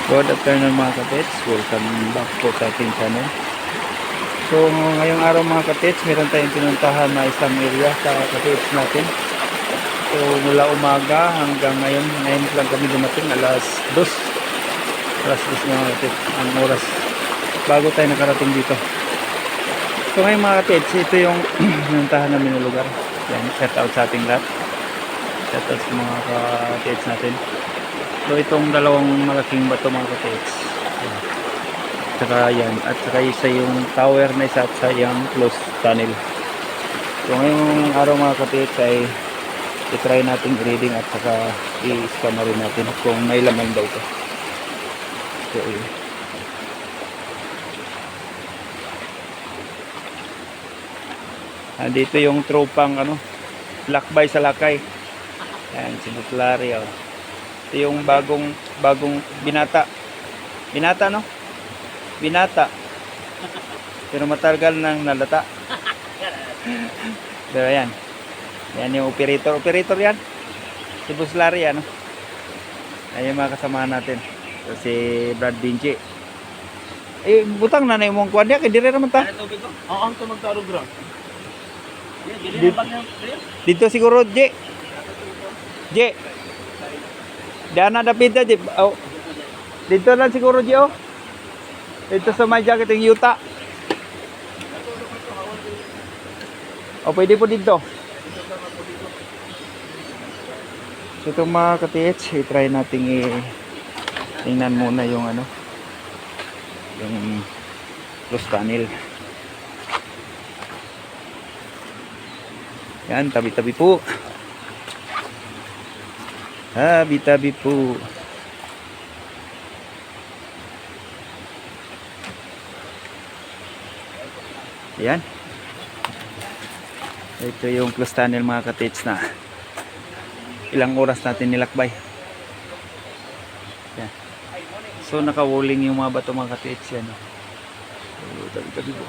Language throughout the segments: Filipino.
Good afternoon mga katits, welcome back po sa ating channel. So ngayong araw mga katits, meron tayong pinuntahan na isang area sa katits natin. So mula umaga hanggang ngayon lang kami dumating, alas 2 mga katits ang oras bago tayo nakarating dito. So ngayon mga katits, ito yung pinuntahan namin na lugar. Yan, shout out sa ating lahat, shout out sa mga katits natin. So itong dalawang malaking bato mga katits, saka yan, at saka isa yung tower na isa at sa yung closed tunnel. So ngayong araw mga katits ay i-try natin i-reading at saka i-scan na rin natin kung may laman daw ito. So dito yung tropang lakbay sa lakay. Yan, si Butlari, oh. Ito yung bagong binata no? Binata pero matagal nang nalata. Pero yan yung operator yan, si Buslari, ano. Ayun mga kasamahan natin. So, si Brad Vinci butang na na yung kuwan niya kay dire naman ta. Oo, ang tumagtaro bro. Dito siguro J Diana dapita di. Oh. Dito lang siguro di, oh. Dito sa may jacket yung yuta. O pwede po dito. So itong mga katits, i-try natin tingnan muna yung yung closed tunnel. Yan, tabi-tabi po. Tabi-tabi po. Yan. Ito yung closed tunnel mga katits na ilang oras natin nilakbay. Yan. So nakawuling yung mga bato mga katits yan. So, tabi-tabi po.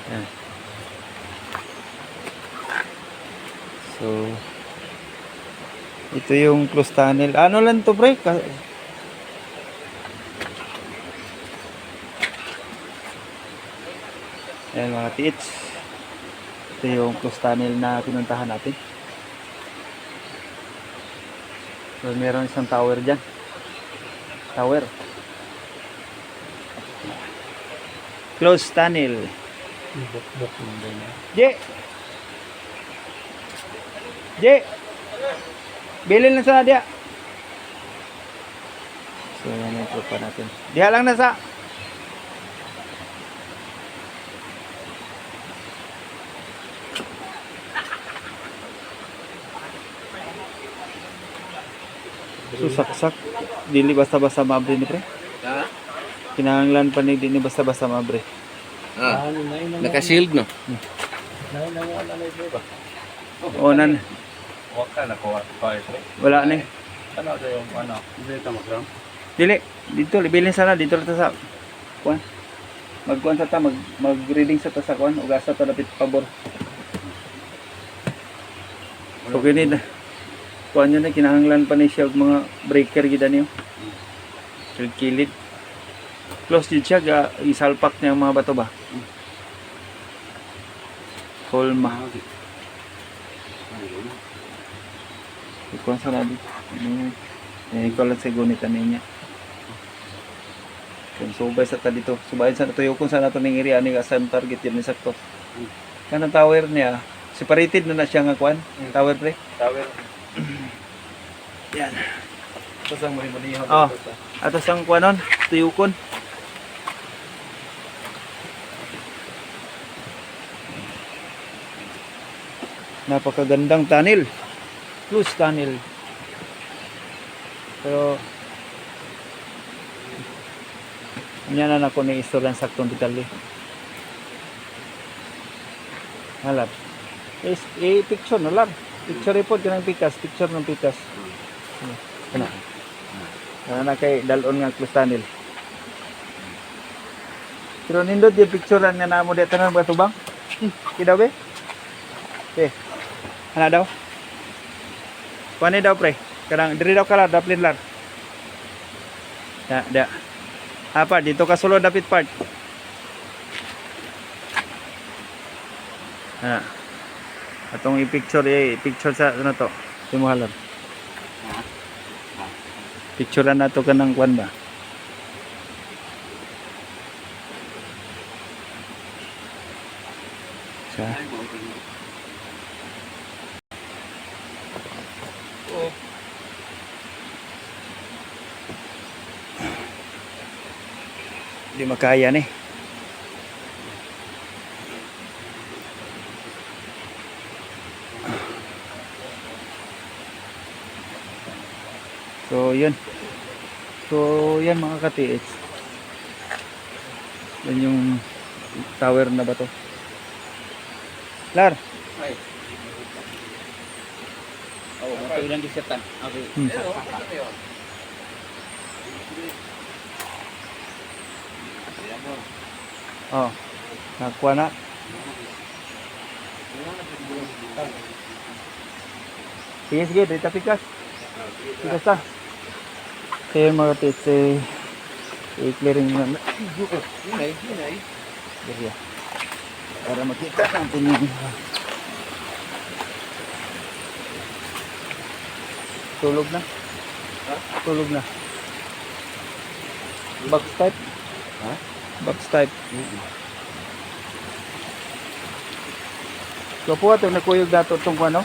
Yan. So ito yung closed tunnel. Ano lang to, pre? Ayan mga tits. Ito yung closed tunnel na pinuntahan natin. So meron isang tower dyan. Tower. Closed tunnel. J bilin lang sa dia. So yan yung tropa natin. Diha lang na sa susaksak. Dili basta-basta mabre ni pre. Ha? Kinahanglan pa ni dili basta-basta mabre. Ah, naka-shield no? O nan. Waka na ko pa ito. Wala ni. Ano daw yung hindi ka magram? Dili dito libilin sana dito ta sa kuan. Magkuan sa ta mag-reading sa ta sa kuan ug asa ta dapit pabor. So gini na. Kuan yun na kinahanglan pa ni siya og mga breaker gid niyo. Kilid. Close dito siya ga isalpak niya ang mga bato ba. Kolma. Ikuan sa lado. Ikaw lang sa gunitan niya. Kung subay sa ta dito. Subayin sa natuyo kung sa nato ning area ni asam target yun ni sakto. Kanang tower niya. Separated na siya nga kuan. Tower pre. Tower. Yan. Ito mo rin mo niyo. Oh. Atas ang kuanon, tuyukon. Napakagandang tunnel. Closed tunnel. Pero yan na ako ni istoryan saktong detalye. Halap. Picture no lang. Picture report kanang pikas, picture ng pikas. Kana. Na kay dalon nga closed tunnel. Pero nindot yung picturean nga namo dito ng batubang. Kidaw be? Okay. Ana daw? Kuani daw pre. Kanang diri daw kala daplin lar. Da. Apa dito ka sulod dapit part. Atong i-picture sa ano to. Simuhalan. Picturean nato kanang kwan ba. Sa Di makaya ni. So, yun. So, yan mga ka-TH. Yan yung tower na ba to? Lar. Ay. Oh, mato ilang gisetan. Okay. Oh. Nakuha na. Sige, dito pikas. Pikas ta. Kaya mga ka-TH, i-clearing na. Yun ay. Dito. Para makita natin yung tulog na. Tulog na. Box type. Ha? Box type. So po ito nakuyog dato itong ano?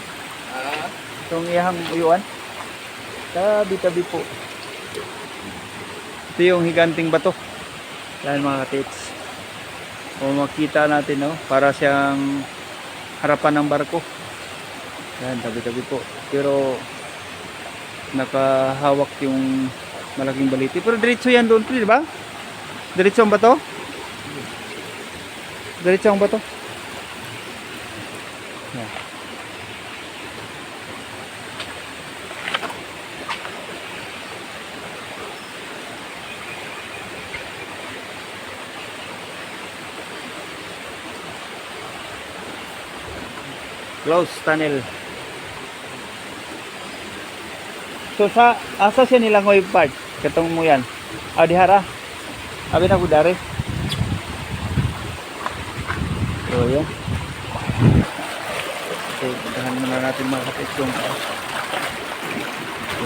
Itong iyahang uyuan. Tabi-tabi po. Ito yung higanting bato. Yan mga ka-TH. O makita natin, no, para siyang harapan ng barko. Yan, tabi-tabi po. Pero nakahawak yung malaking baliti. Pero diretso yan doon, di ba? Diretso ang bato? Diretso ang bato? Yan. Close tunnel. So sa asa siya nilangoy part katong mo yan. Dihara. Abi na gudare. So yan. Okay, dahan muna natin mga ka-TH yung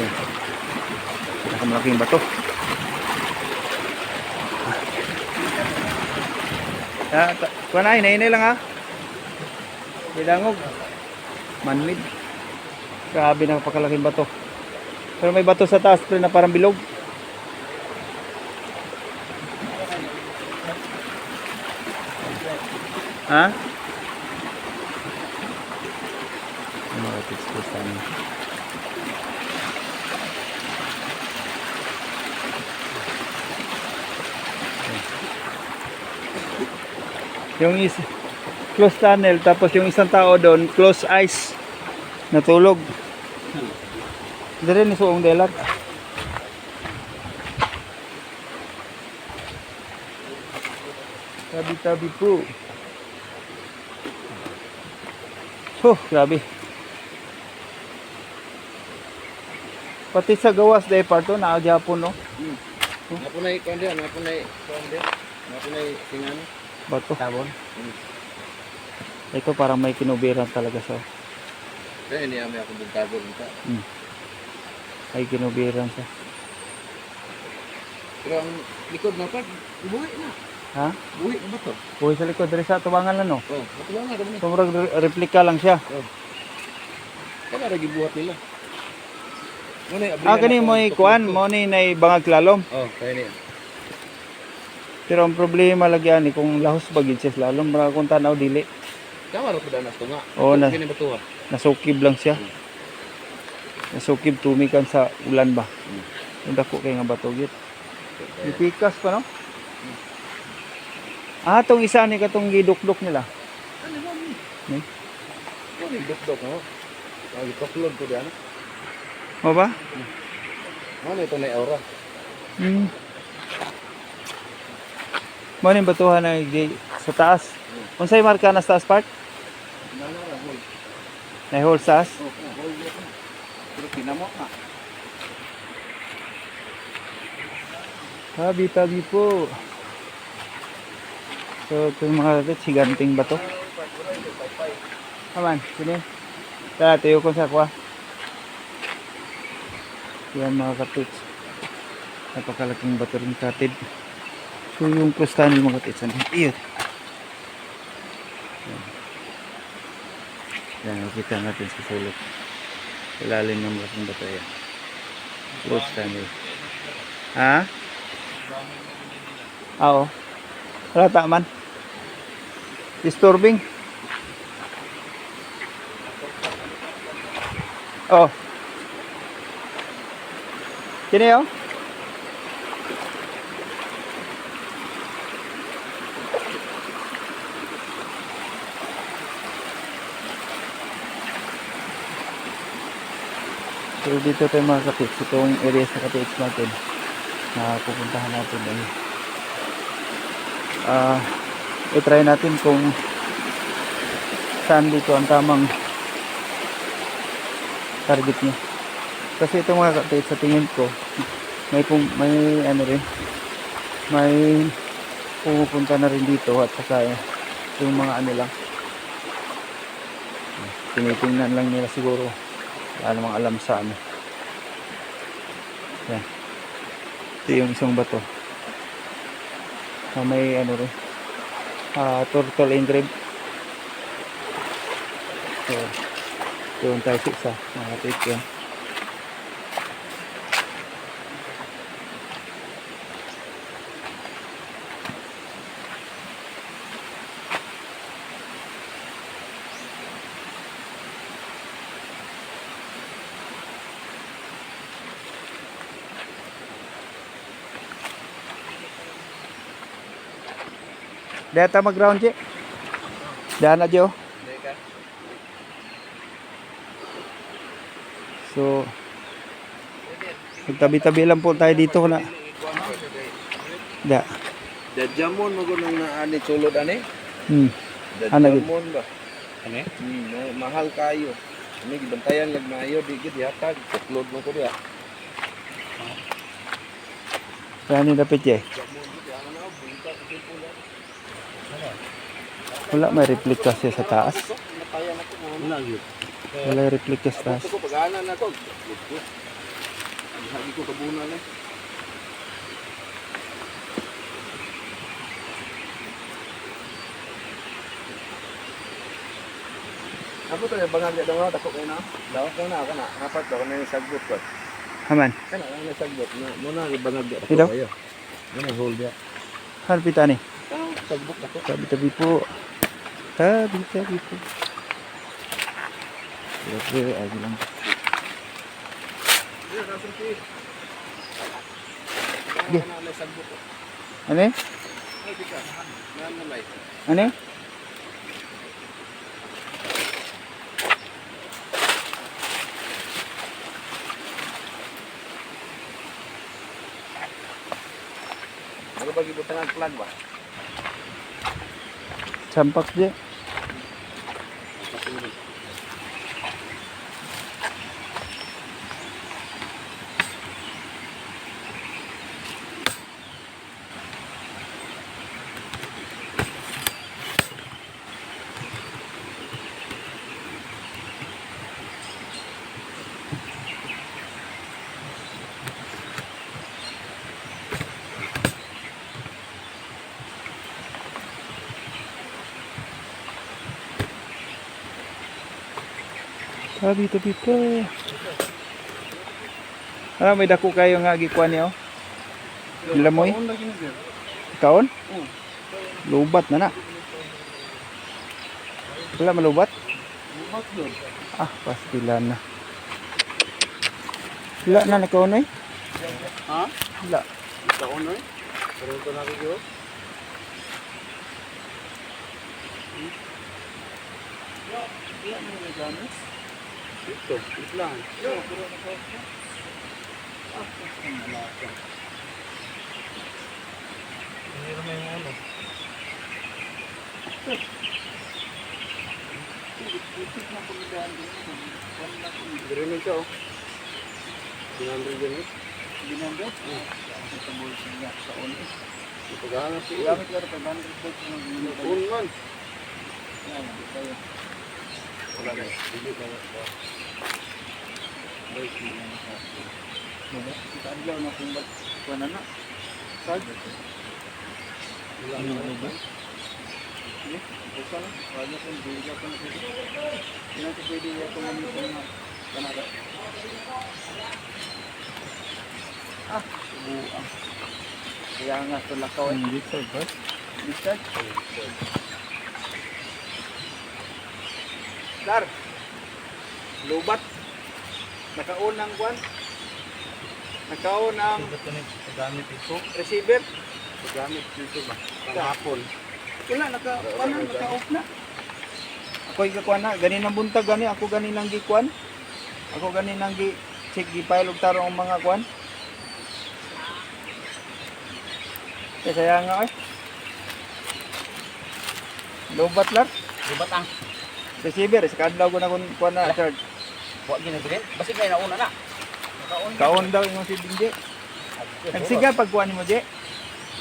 yan. Nakamalaking bato. Kuha na, hinay lang ha. Bilangog. Manmid. Grabe na pakalaking bato. Pero may bato sa taas pre na parang bilog. Ha? Ano ba ito sa amin? Yung close tunnel tapos yung isang tao doon close eyes natulog. Dire ni suong delat. Tabi-tabi po. Grabe. Pati sa gawas dahil parto na agyapon, no? Napunay konde, napunay tingano. Bato. Tabon. Ito parang may kinubiran talaga siya. Kaya hindi kami ako bugtago nito. May kinubiran siya. Pero ang likod na pag buhay na. Ha? Buhay na ba to? Buhay sa likod, dari sa tubangan lang, no? Oh, matuwa nga dami. Sumurag replika lang siya. Kaya lagi buhat nila. Kani mo kuan, mo ni na bangag lalom. Oh, kaya niya. Pero ang problema lagyan ni kung lahos bagid siya lalom, mara kung tanaw dili. Tama ro pud na tunga. Oo na. Kini batuha. Nasukib lang siya. Nasukib tumikan sa ulan ba. Yung dako kay nga bato git. Ipikas pa no? Tong isa ni katong gidukdok nila. Ano ba ni? Ni? Ano dok mo? Ay kaplod ko diyan. Mo ba? Ano ito na aura? Mo ni batuhan na sa taas. Unsay marka na sa taas part? Nahulsas. Oh, hold mo. Pero kinamo ka. Tabi-tabi po. So, ito yung mga kapit, siganting ba to? Aman, sini. Tara, tayo ko sa kwa. Yan mga kapit. Napakalaking bato rin katid. So, yung pustahan yung mga kapit. Iyon. Yan, makita natin sa sulok. Ilalim ng malaking bato yan. Close tunnel. Ha? Oo. Wala man. Disturbing. Oh. Sini oh. So dito tayo mga kapits, itong area sa kapits natin na pupuntahan natin ay i-try natin kung saan dito ang tamang target niya. Kasi itong mga kapits sa tingin ko may ano rin, may pumupunta na rin dito at saka yung mga ano lang tinitingnan lang nila siguro. Wala namang alam sa ano. Yan. Ito yung isang bato. May ano rin. Turtle engrave. So, doon tayo sa isa. Nakapit yan. Data mag-ground je. Daan na jo. So, magtabi-tabi lang po tayo dito na. Da. Dadjamon mo nang naani sulod ani. Ano gid? Dadjamon ba? Ani? Mahal kayo. Ani gibantayan lag maayo di gid yatag upload mo ko diha. Yan yung dapit je. Wala may replica siya sa taas. Wala replica sa taas. Ako pag-ana na to. Sabi ko kabuna na. Ako to yung bangag daw na tako kayo na. Daw ko na ako na. Dapat daw na yung sagbot ko. Haman. Kana lang yung sagbot. Muna yung bangag daw Ito? kayo. Muna hold ya. Harpita ni. Sagbot ako. Tabi-tabi po. Tabi-tabi po. Pero ay lang. Sige. Sagbot ko. Ano? Ay bika. Nan namay. Ano? Ano bagi butang ang plug ba? Sampak je. Tabi-tabi po. May dako kayo nga gikuan niyo. Lamoy. Kaon? Lubat na na. Wala malubat? Pastilan na. Wala na nakaon eh. Ha? Wala. Kaon oy. Pero to na ko. Wala mo na ganas. Ito, lang. Meron na yung ano. Dire man siya, oh. 300 yan, eh. Binando? Sa bulsa niya sa ulo. Ipagahanap siya. Gamit ka rin 500 pesos ng ginagawa. Un man. Yan, hindi tayo. Wala na. Hindi na. Break na lang sa akin. Kita adlaw na kung ba't kuha na na. Card? Wala Ano na. ba? Sige, buka lang. Wala na kung bigla pa na pwede. Hindi natin pwede ako namin kung mga Canada. Subuang. Kaya nga ito lakaw eh. Richard ba? Richard? Dar! Lubat! Nakaunang kwan? Nakaunang Gamit ito. receiver? Gamit dito ba? Panghapon. Wala, naka-off na. Ako ikakuan na, ganin ang buntag gani, ako ganin ang gikuan. Ako ganin ang check gipile og tarong ang mga kuan. Kaya nga ay. Lobat lang. Lubat ang Receiver, sa kadlaw ko na kuan na charge. huwag ginagalit. Basig na nauna na. Nakaon. Kaon daw yung si Dinje. Nagsiga pag kuan mo, Je.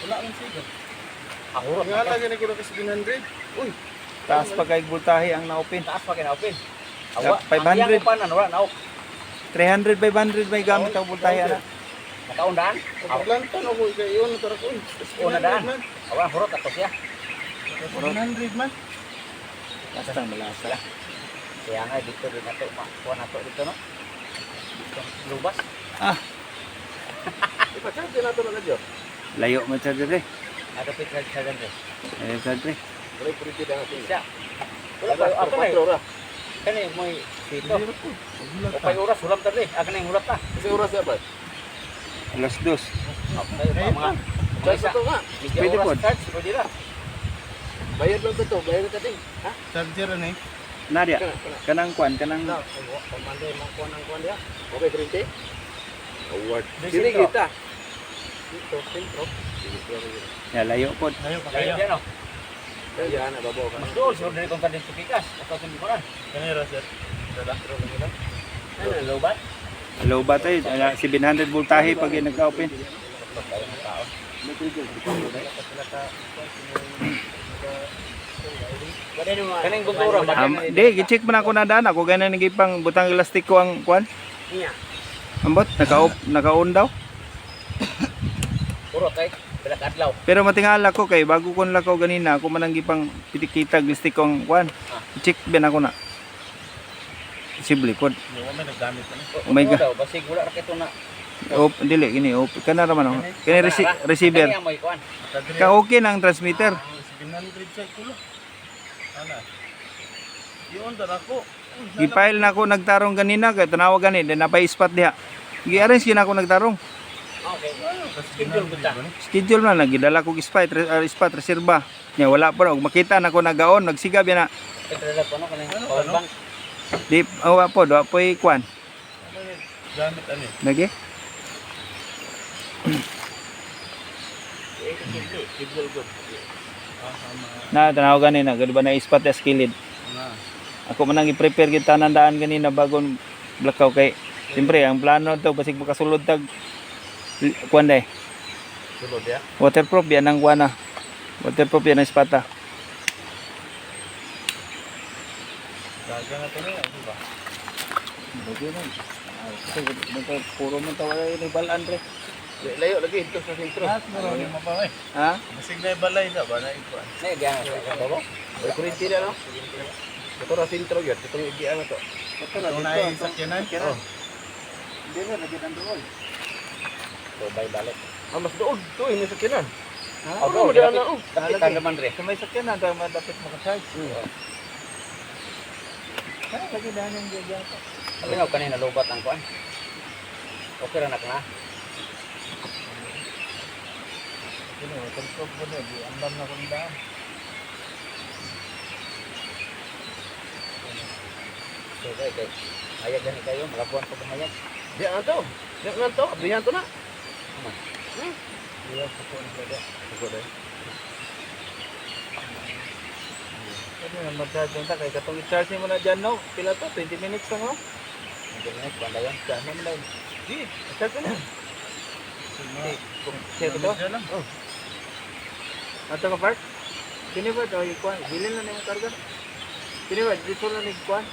Wala ang sigo. Ahurot Nga na. lagi na ko na kasi 700. Uy. Taas pa kay bultahe ang naupin. Taas pa kinaupin. 500. pa na. Wala naok. 300 by 100 may gamit ang bultahe ana. Nakaon daan. Paglantan ako kay iyon na tarak. Uy. Una daan. Awa, hurot ato siya. 700 man. Basta malasa. Kaya nga dito din nato. Kuha nato dito no. Dito. Lubas. Ipacharge na ito na kadyo. Layo man sa dire. Ada pitral sa ganda. Eh sa dire. Wala pretty na natin. Siya. Wala pa. Ako na. 4 oras. Kani mo dito. O pay oras. Hulam tadi. Ako na yung hulat na. Kasi oras ya ba? Alas 2. Kayo pa mga. Charge ito nga. Pwede po. Charge. Pwede na. Bayad lang ito. Bayad na ito. Ha? Charger na eh. Nadia, Kana. kanang kuan, kanang Pamanda yung mga kuha ng kuha niya. Okay, 30. Award. Di Sini sentro. kita. Dito. Sentro. ya layo pod. Ayaw pa Kaya kayo. yan o. Kaya na babaw ka. Mas doon. Siguro din kung kadin tupikas. Atau kung di ko na. Kanira sir. Dadakro lang nila. Ano, lobat? Low ba tayo? 700 voltahe pag nagka-open. Tayo ng tao. Kaning buntura. Di, gi-check man ako na daan. Ako ganyan nagipang butang elastik ko ang kuan. Iya. Ambot, naka-on daw. Puro kay. Bila kadlaw. Pero matingala ko kay bago ko lakaw ganina, ako man ang gipang pitikita elastik ko ang kuan. Check ben ako na. Posible pod. Yung may naggamit na. Oh my God. Daw, basig wala ra kito na. Dili gini, kana ra man ako. Kani receiver. Kani mo ikuan. Ka okay nang transmitter. 700 check ko lang. Ana. Yun dar ako. Gipile na ako nagtarong ganina kay tanawa gani, then napay spot diha. Gi-arrange gina ako nagtarong. Okay. Schedule ko ta. Schedule na nagidala ko spot reserba. Nya wala pa og makita na ko nagaon, nagsigab na. Pedala ko no kaning power bank. Di awa po, do apoy kwan. Gamit ano eh. Lagi. Schedule ko. Na tanaw ganina, gud ba na spot sa kilid. Na. Ako man nang i-prepare kita nandaan ganina bago blackout kay siyempre ang plano to basig makasulod tag kwan dai. Sulod ya. Waterproof yan ang kwan na. Waterproof yan ang spata. Daga na to na, di ba? Bagay na. Puro man tawa ni Bal Andre. Layo lagi ito sa sentro. Ano mo pa eh. Ha? Masig na balay na ba na ikuan. Nay gyang sa babo. Ay, kurinti na, no? Ito na sentro yun. Ito yung igian na to. Ito Ito na ay sakyanan. Oh. Hindi na lagi ang doon. So bay balik. Ah, mas doon. Ito, hindi sa kinan. Ha? Ano mo dyan na, oh. Tapi kan naman re. Kung may sakyan na, dapat makacharge. Kaya lagi daan yung gagawin ko. Sabi nga kanina lobat ang kuan. Okay ra na kana. Ano, waterproof ko na. Di andam na kong daan. So kay ayag gani kayo malabuan ko bumayag. Diyan na to. Diyan na to. Abrihan to na. Iya, pokok ni ada. Ito na. Ano na mag-charge ta kay katong i-charge mo na dyan no. Pila to 20 minutes lang no. Hindi na banda yan. Dyan naman lang. Di, charge na. Sige ko to. Oh. Ato ka part? Kini ba daw ikuan? Bilin na yung karga. Kini ba dito na ni ikuan?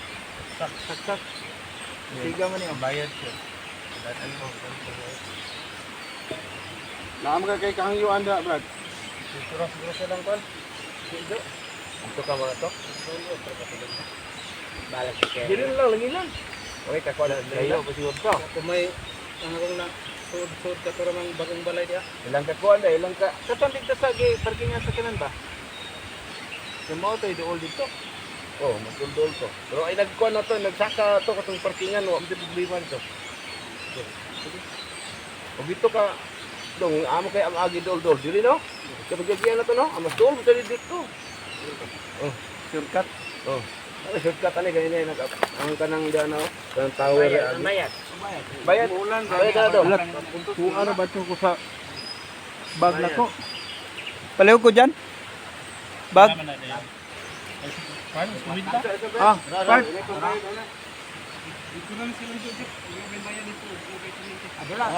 Sak. Siga man niya. Bayad siya. Naam ka kay kahangyo anda, Brad. Siguro sa lang kuan. Sigo. Ito ka mga to. Balas si Kevin. Bilin lang lagi lang. Uy, kakuha na Kayo pa siguro to. Kung may ang akong na sud ka to ramang bagong balay dia. Ilang kakuha na, ilang ka. Katong dito sa parkingan sa kanan ba? Sa mo to idol dito. Oh, magdundol to. Pero ay nagkuha na to, nagsaka to katong parkingan, wa mo problema to. O dito ka, dong, amo kay ang agi dol-dol. Dili no? Kapag gagyan na to no, amas dol, dali dito. Shortcut. Oh. Ano shortcut ani ganyan ang kanang diyan no, kanang tower. Bayad. Bayad. Bayad na daw. Kung ano ba ko sa bag na ko. Paliw ko dyan. Bag. Paano sumid ta? Ah, part.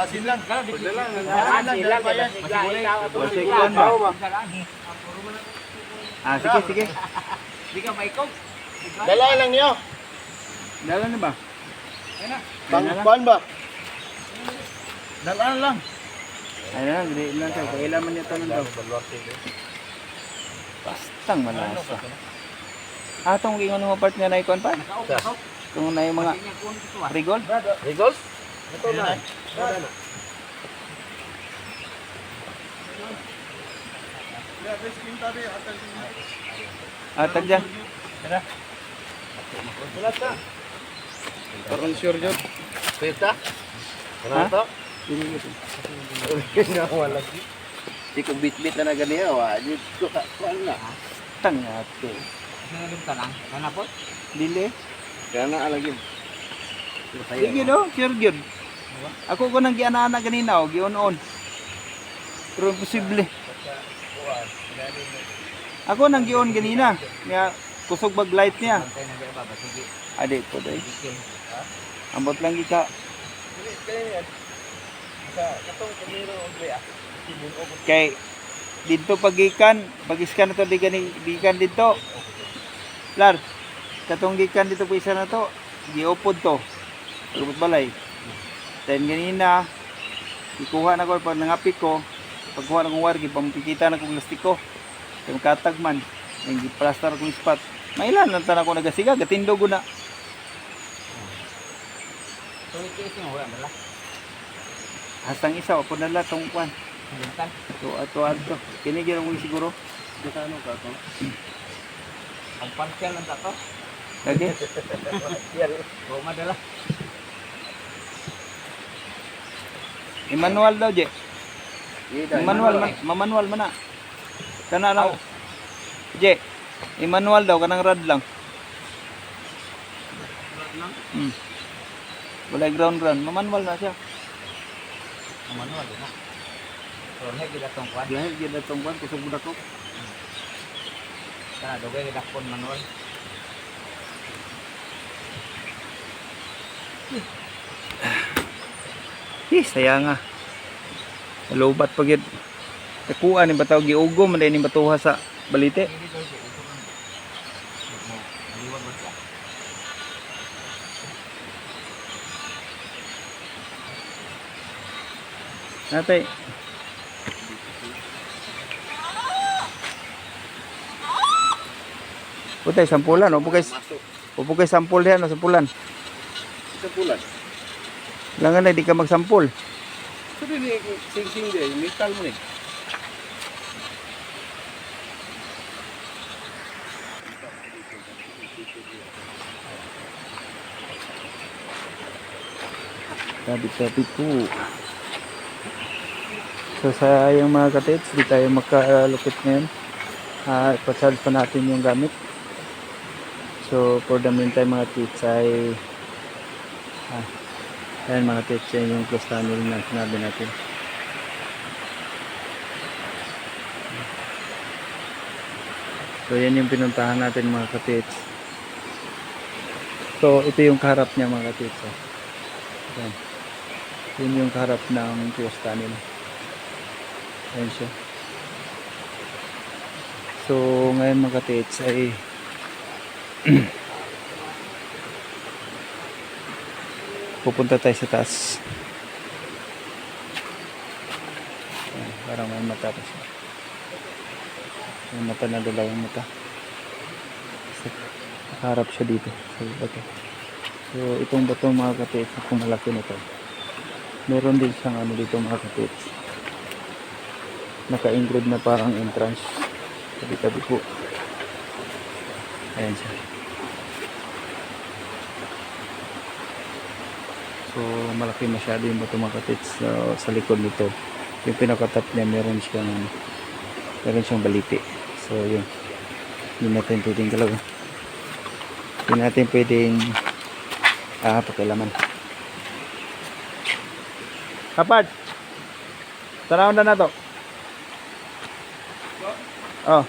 Asin lang. Basikon ba? Ah, sige. Di ka maikaw. Dala lang niyo. Dala na ba? Pangkuan ba? Dalaan lang. Ayun na, grade lang siya. Kailan man niya tanong daw. Bastang malasa. Ah, itong ingon mo part nga na ikon pa? Kung na yung mga rigol? Results? Ito na. Ah, tagyan. Karon sure jud. Peta? Ha? Ano to? Dili ko. Wala. Di ko bit-bit na ganiya, wa. Di ko ka kuan na. Tanga to. Sinulog ka lang. Ano po? Dili. Kaya na alagin. Sige no, sure gyud. Ako ko nang giana-ana ganina o giun-on. Pero imposible. Ako nang giun ganina. Nga kusog bag light niya. Bantay na ba ba? Sige. Adi ko day. Ambot lang gika. Kay dito pagikan, pagiskan na to dikan dito. Lar. Katong gikan dito po isa na to. Giupod to. Lubot balay. Then ganina ikuha na ko pag nangapik ko. Pagkuha na kong wargi, pampikita na kong lastiko. Yung katag man. Yung giplaster kong spot. Mailan lang tanah ko nagasiga, gatindo ko na. So, ito yung wala nila. Hasang isa, wapo na lang itong kwan. Bintan. Ato. Kinigyan mo siguro. Ano ka to? Ang partial lang to. Lagi. O madala. Manual daw, Je. Manual man na. Kana lang. Je. Manual daw, kanang rad lang. Wala ground run. Manual na siya. Ang manual din na. So, hindi kita itong kwan. Dahil gina itong kwan, kusog mo na ko. Kana, dugay kita pon manual. Saya nga. Lobat pag yun. Nakuha ni bataw giugo, man ni batuha sa balite. Hindi ko ito. Maliwag ba siya? Natay. Putay sampulan, upo kay sampul diyan, sampulan. Sa pulan. Langan na di ka magsampul. So di sing-sing di, metal mo ni. Sabi po. So sayang mga katits, di tayo makalukit ngayon. Ipasal pa natin yung gamit. So for the meantime mga tits ay ayan mga tits, yan yung close tunnel na sinabi natin. So yan yung pinuntahan natin mga katits. So ito yung kaharap niya mga katits. Oh. Yan. Yun yung kaharap ng close tunnel. Ayan siya. So ngayon mga katits ay pupunta tayo sa taas. Ayan, parang may mata pa siya. May mata na dalawang mata. Nakaharap siya dito sa bato. So itong bato mga katits, kung malaki na to, meron din siyang ano dito mga katits, naka-engrave na parang entrance tabi-tabi po. Ayan siya. So malaki masyado yung bato mga katits. So, sa likod nito yung pinakatap niya meron siyang baliti. So yun, hindi natin pwedeng galaw, hindi natin pwedeng pakilaman. Kapag tanaw na to. Oh.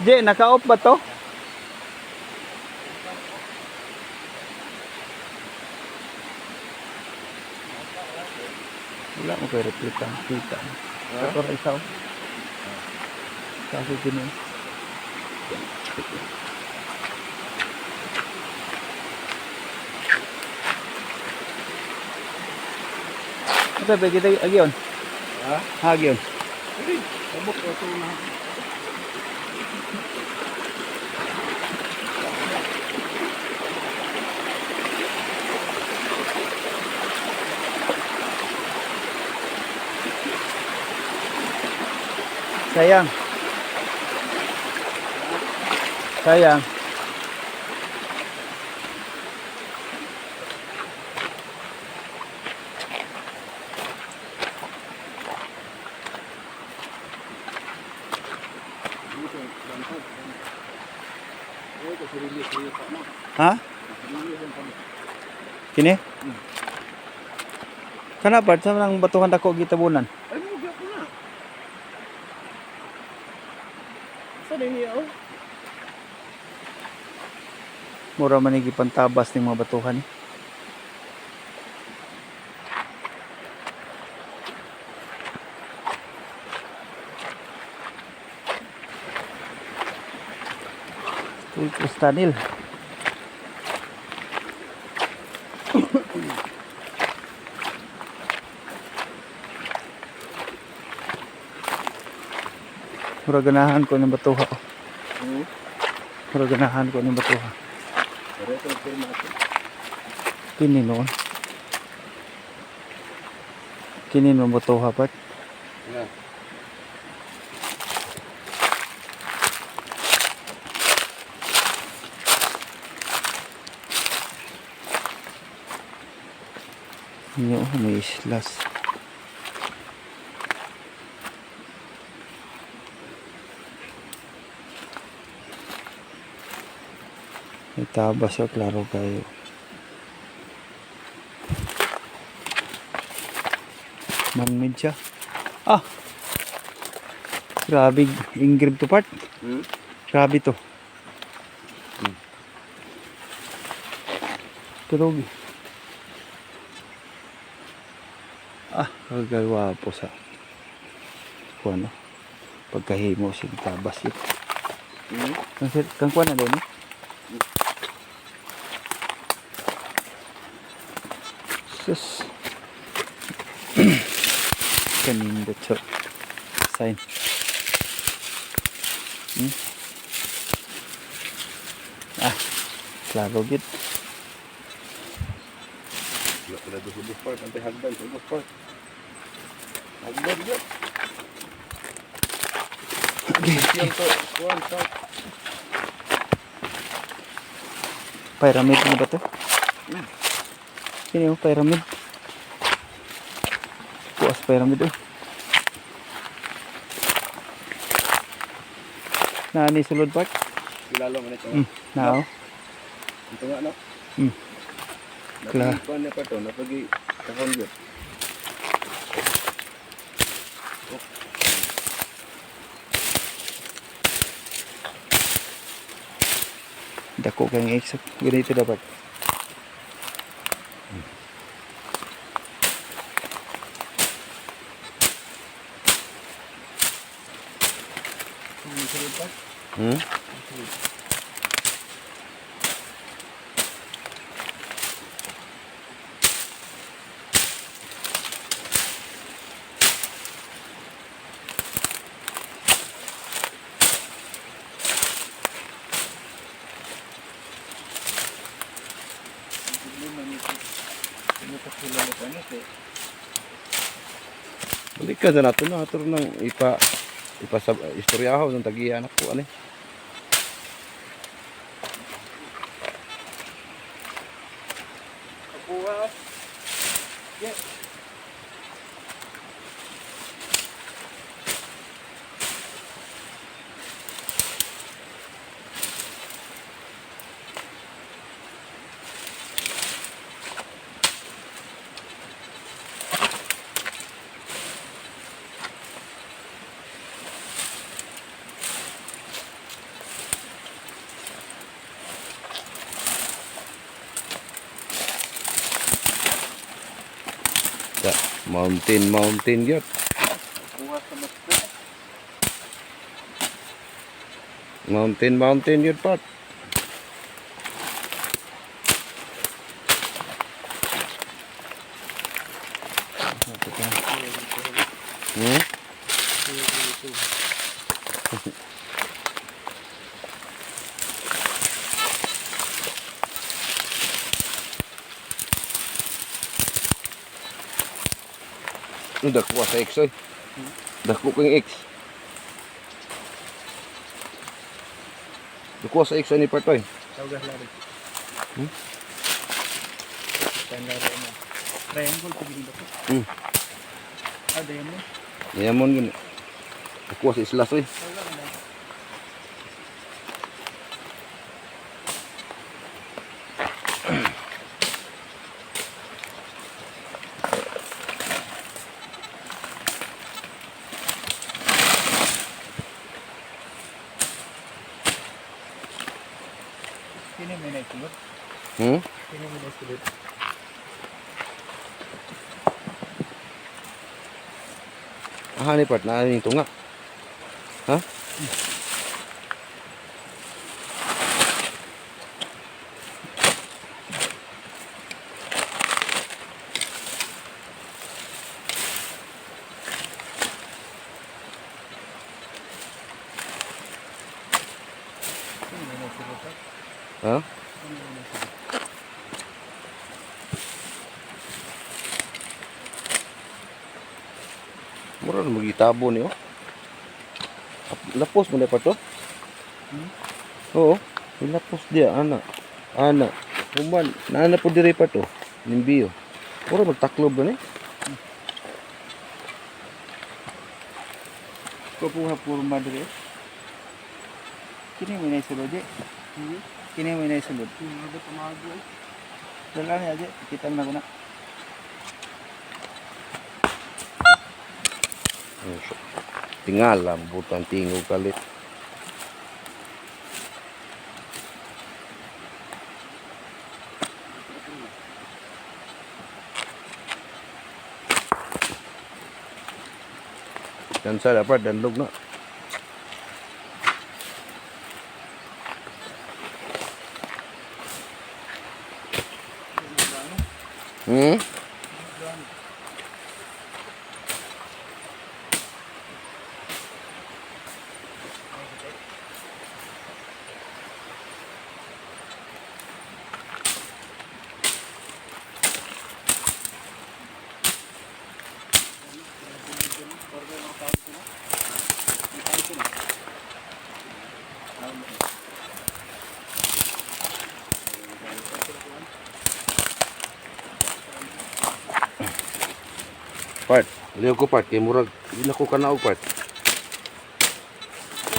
Je, naka-off ba to? Wala mo kayo replika. Kita. Ito rin isa. Kasi gano'n. Ito ba kita agyon? Ha? Agyon. Abot ko ito na. Sayang. Sayang. Ha? Kini? Kana part sa nang batuhan dako gitabunan. Ay, mugya ko na. Saan niya oh? Mura man igi pantabas ning mga batuhan. Ito Kristanil. Mura ganahan ko ng batuha. Mura ganahan ko ng batuha. Kini noon. Kini noon batuha pat. Yeah. Yo, may islas. May tabas o klaro kayo. Man-made siya. Ah! Grabe, engrave to part. Grabe to. Tulogi. Ah, kagagawa po sa kung ano, pagkahimo siya tabas yun. Kang kuha na doon eh? Sus. Kanindot siya. Sign. Ah, klaro git. Wala pala doon sa bus park. Antay hagdan sa bus park. Hagdan yun. Yan to. Kuhan, start. Pyramid mo ba ito? Sino yung pyramid? Puas pyramid oh. Nani sulod part? Kilalo man ito. Now. Ito nga, no? Kla. Napag-ikuan na pa ito. Napag-ikakon yun. Dako kang exit. Ganito dapat. Hmm? Balik ka na ito na. Ito nang istoryaho ng tagiya anak ko. Ano eh. Ya, mountain yun. Mountain yun, Pat. Hmm? Ano dako sa X oy? Dako kang X. Dako sa X ni Partoy. Saugas lari. Hmm? Lari na. Triangle ko gini dako. Ada yan mo. Yamon gini. Dako sa islas oy. Kini may naisulot. Hmm? Kini may naisulot. Ah, ni Part na ning tunga. Ha? Kini may naisulot. Ha? Kini may naisulot. Mura na magitabo ni oh. Lapos mo na pa to? Oo. Lapos dia ana. Ana. Kuman, naana po diri pa to. Nimbiyo. Mura magtaklob na ni. Kukuha puro madre. Kini may naisulot di. Kini may naisulot. Dala ni aja kita na ko na. Tinggal lang butan tingog kalit. Dan sa dapat dan lug na. Hmm? Part, liyo ko part kay murag ila ko kanaog part.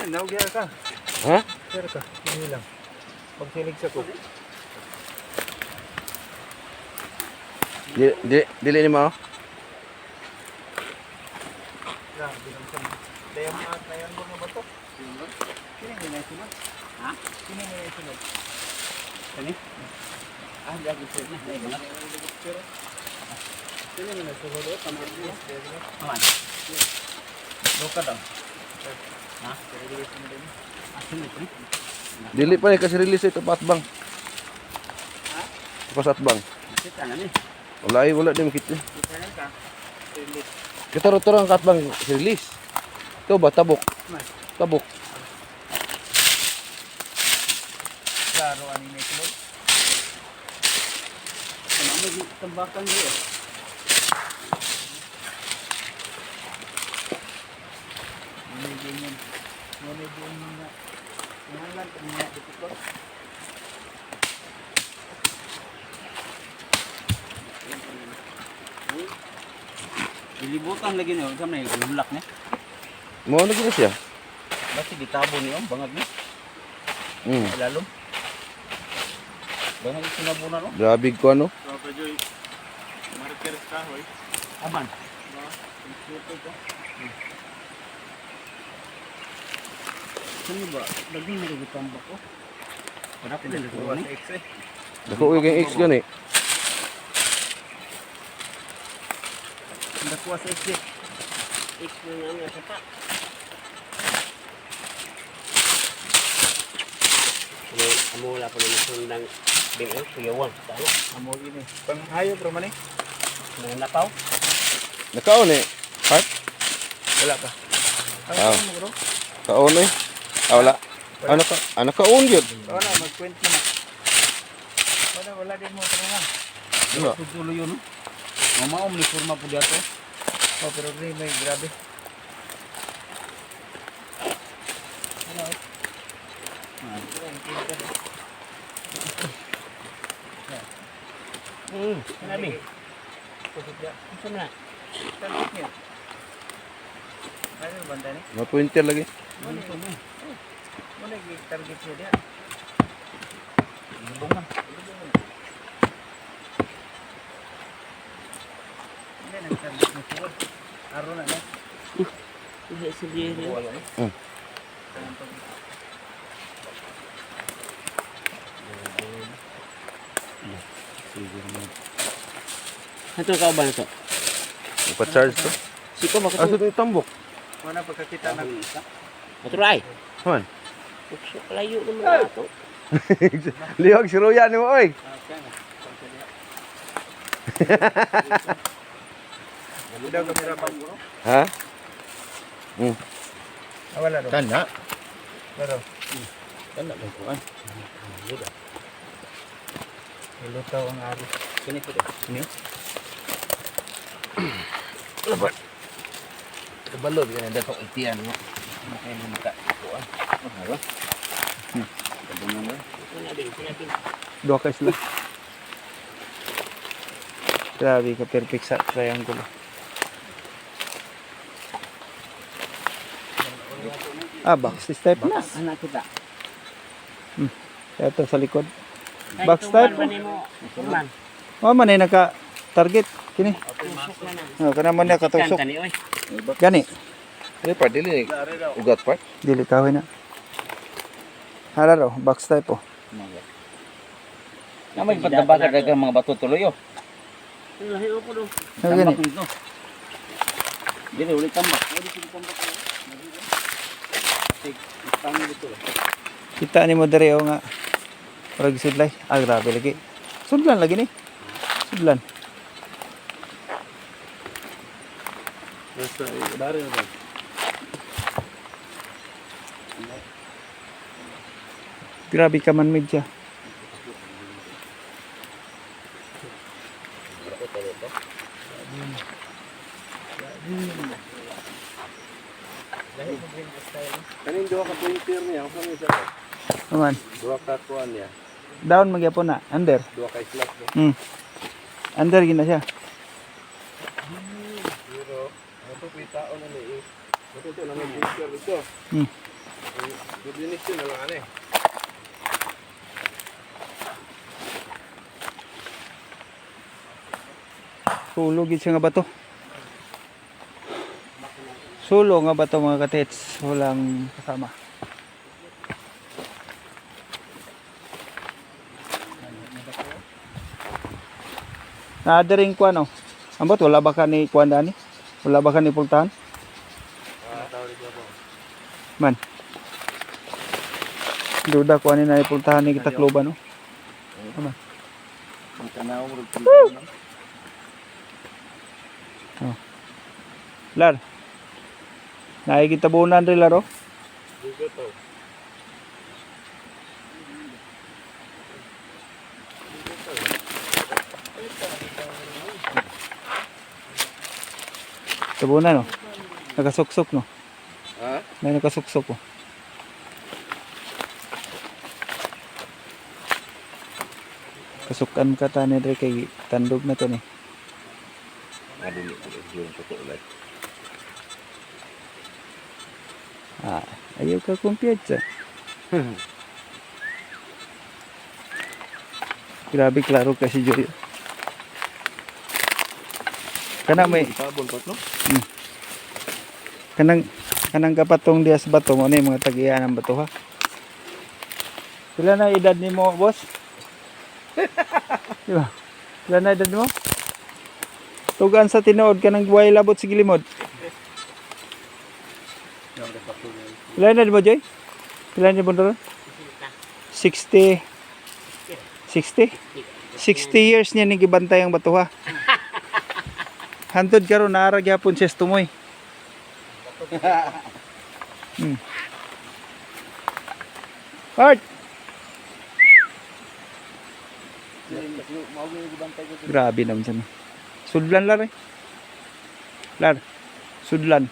Naugi ka. Ha? Sir ka, hindi lang. Pagsilig sa ko. Dili ni mo. Lang, bilang sa dayan mo na ba to? Sino nga na sunod? Ha? Sino nga na sunod? Kani? Ah, lagi sir na. Ay, mga. Sino nga na sunod? Tama mo. Aman. Loka daw. Ha? Release mo din. Ah, sunod ni. Dili pa ni kasi release ito patbang. Ha? Pas atbang. Kita na ni. Wala din makita. Kita na ka. Release. Kita ro ang katbang release. Ito ba tabok? Tabok. Klaro ani ni sunod. Ano mo tambakan niyo? Ini ganyan. Ini ganyan na. Ngalan kanya dito ko. Dilibutan lagi niyo sa may gulak niya. Mo na gina siya. Basta gitabo niyo bangag ni. Lalom. Bangag sinabunan no. Grabe ko ano. Papa Joy. Marker ka, hoy. Aman. Sino ba? Lagi na rin tambak ko. Harap din ito ni. Dako yung X gani. Nakuha sa exit. X na nga nga sa pa. Amo wala pa naman sundang BL, kuyawan. Talo, Amo ini. Pang hayo bro man eh. mga napaw. Nakaon eh. Part Wala pa. Ah. Ano bro? kaon eh. Wala. Nakaon gyud. Wala mag-point na na. Wala din mo tanungan. Wala. Tutulo yun no. Mamaom ni forma po dito. Oh pero rin may grabe. Sinabi. Ano na? Target niya. Ano banda ni? Ma-pointer lagi. Ano target siya dia? Bunga. Hindi nang target mo siya. Aro na na. Isa sa diri. Ito ka ba nito? Pa-charge to. Siko ba Aso ko? to tambok. Wala pagkakita na. Maturay. Man. Ukso layo naman ato. Lihog si Ruya ni mo oy. Daw kamera pa. Ha? Wala daw. Kana. Pero Kana lang ko an. ilutaw ang ari. Kini ko. Kabalo bi na dato itian mo. Makay mo maka kuan. Ano? Kadungan mo. Sinabi. Dua ka sila. Grabe ka perfect sa triangle. Box step na. Anak kita. Ito sa likod. Box type po. Kurman. Oh, man ay naka target kini. Tusok na na. Oh, kana man niya katusok. Kani oy. Gani. Ini part dili ugat part. Dili kahoy na. Hala raw, box type po. Namay pagdabaga dagang mga bato tuloy oh. Lahi ko do. Oh, gani. Dili ulit tambak. Ulit tambak. Tangi dito. Kita ni mo dere o nga. Parag sudlay. Grabe lagi. Sudlan lagi ni. Sudlan. Basta dari na ba? Grabe ka man medya. Kanin duha ka pointer niya, ako sa isa. Naman. Duha ka kuan niya, Down magyapon na. Under. duha ka slot no. Under gina siya. Pero ato pitao na ni. Ito na may pointer dito. Hmm. Definition na lang ani. Sulo gid siya nga bato. Sulo nga bato mga katits. Walang kasama. Naadaring kuan no. Ambot wala ba ka ni kuan dani? Wala ba ka ni pultahan? Man. Duda kuan ni na pultahan ni Takloban no. Tama. Oh. Lar. Naay kita bunan rin laro. Tabunan no. Nakasuksok no. Ha? May nakasuksok oh. Kasukan ka tani dre kay tandog na to ni. Adili ko yung totoo lang. Ah, ayaw ka kumpiyansa. Grabe klaro kasi Joy. Kana may Tabon pa no? kanang kapatong diya sa bato mo ni mga tagiyan ng bato ha. Pila na edad nimo, boss? Di ba? Pila na edad mo? Tugan sa tinuod ka ng buhay labot sa gilimod. Pila na edad mo, Joy? Pila na edad mo doon? 60 years niya ning gibantay ang bato ha. Hantod karon naara gyapon siya sa tumoy. Art. Grabe naman siya. Sudlan lar eh. Lar. Sudlan.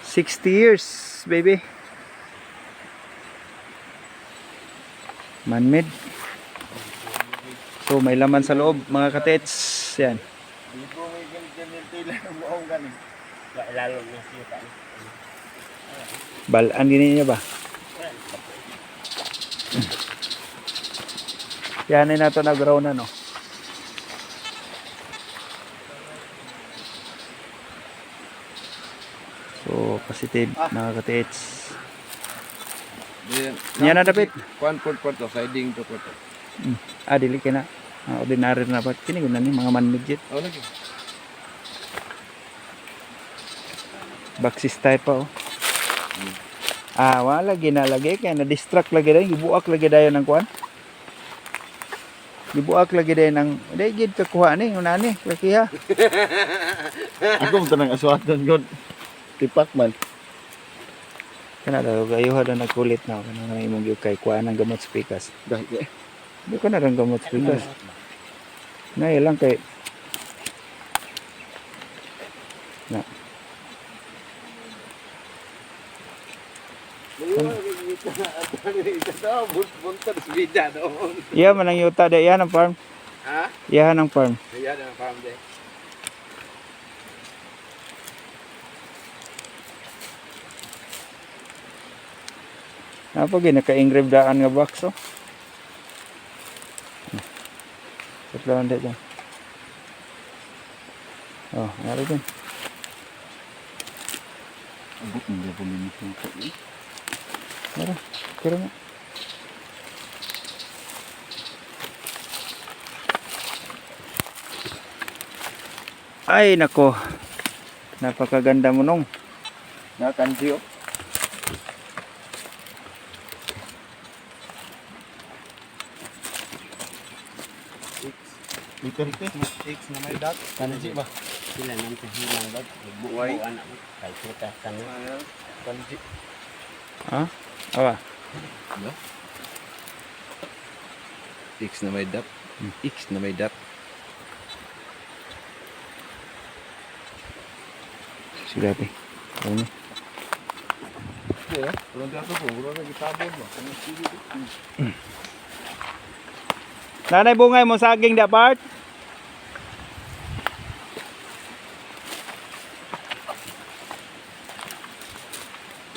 $60 baby. Man-made. So may laman sa loob mga katets. Yan. Lalo na siya ka. Balaan din niya ba? Yan ay nato nag-grow na no. So positive mga katets. Yan na dapat. Kuan po to, siding to po to. Dili ka na. Ordinary na ba? Kini na ni mga man-made jet. Oh, lagi. Baksis type pa oh. Wala ginalagay kaya na-distract lagi dayon, gibuak lagi dayon ng kuan. Gibuak lagi dayon ng dai gid ka kuha ni una ni laki ha. Ako mo tanang aswatan god. Tipak man. Kana daw gayo ha nagkulit na kana nga imong gyud kay kuha ng gamot sa pikas. Dahil Di ko na rin gamot sa pikas. Ngayon lang kay na. Iya man ang yuta da yan ang farm. Ha? Iyahan ang farm. Ayan ang farm day. Apa gini naka-engrave daan nga box oh. Tatlawan dyan. Oh, nari din. abot mo po minit mo ko. Nari, kira na. Ay nako. Napakaganda mo nung. Nakansi oh. X na may dak. Kanji ba? Sila nang kahilang bag. Buhay. Buwan ako. Kay puta kami. Kanji. Ha? Awa. X na may dap. X na may dap. Sila pi. Ano? Yeah, pero dito po, wala na gitabon mo. Nanay bungay mo saging da part.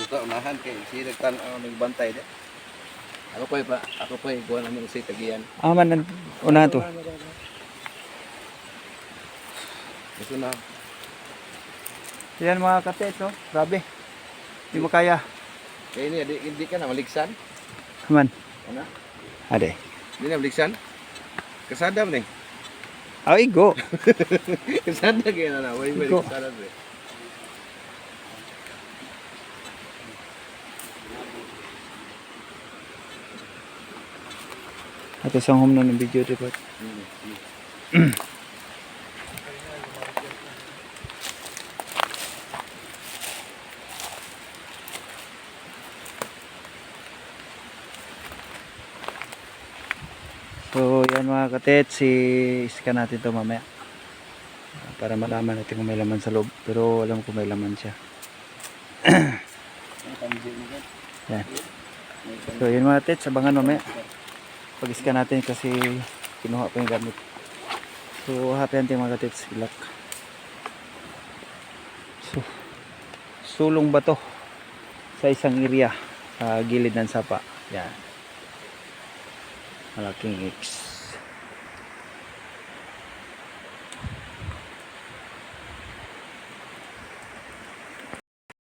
Dito unahan kay si nagtan-aw nagbantay de. Ako pa iguan naman sa tagiyan. Man, una to. Ito na. Yan mga katets, oh. Grabe. Hindi mo kaya. Kaya ini hindi ka na maligsan. Man. Ano? Ade. Hindi na maligsan. Kasada mo ni. Oh, igo. Kasada kaya na. Way Ikaw. kasada mo. At isang home na ng video report. So yan mga katets, i-scan natin to mamaya para malaman natin kung may laman sa loob, pero alam ko may laman siya. Yan. So yun mga katets, abangan mamaya pag-scan natin kasi kinuha pa yung gamit. So happy hunting mga katets, good luck. So sulong ba to sa isang area sa gilid ng sapa. Yan, malaking X.